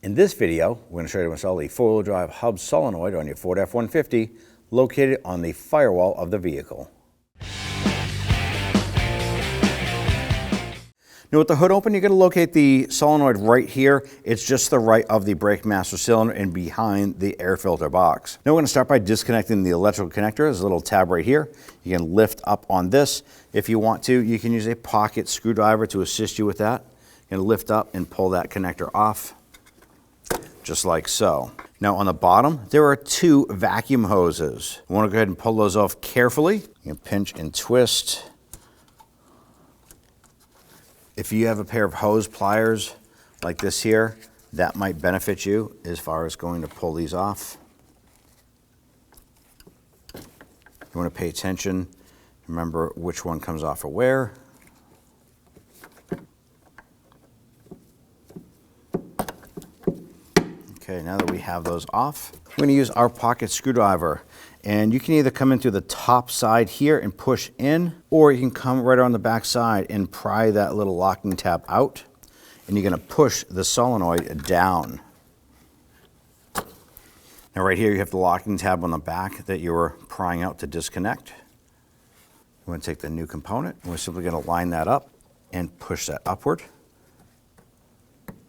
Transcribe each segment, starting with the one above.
In this video, we're going to show you how to install the four-wheel drive hub solenoid on your Ford F-150 located on the firewall of the vehicle. Now with the hood open, you're going to locate the solenoid right here. It's just to the right of the brake master cylinder and behind the air filter box. Now we're going to start by disconnecting the electrical connector. There's a little tab right here. You can lift up on this. If you want to, you can use a pocket screwdriver to assist you with that. You're going to lift up and pull that connector off, just like so. Now on the bottom, there are two vacuum hoses. You want to go ahead and pull those off carefully. You can pinch and twist. If you have a pair of hose pliers like this here, that might benefit you as far as going to pull these off. You want to pay attention, remember which one comes off of where. Okay, now that we have those off, we're going to use our pocket screwdriver. And you can either come in through the top side here and push in, or you can come right on the back side and pry that little locking tab out. And you're going to push the solenoid down. Now right here you have the locking tab on the back that you were prying out to disconnect. We're going to take the new component, and we're simply going to line that up and push that upward.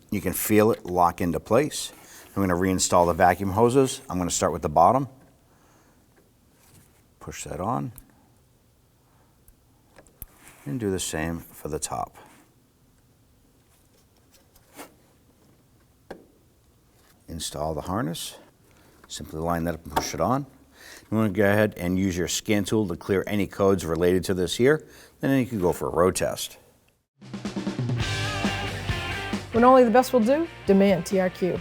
You can feel it lock into place. I'm going to reinstall the vacuum hoses. I'm going to start with the bottom. Push that on. And do the same for the top. Install the harness. Simply line that up and push it on. You want to go ahead and use your scan tool to clear any codes related to this here. Then you can go for a road test. When only the best will do, demand TRQ.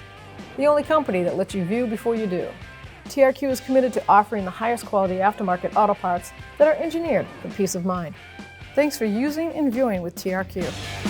The only company that lets you view before you do. TRQ is committed to offering the highest quality aftermarket auto parts that are engineered for peace of mind. Thanks for using and viewing with TRQ.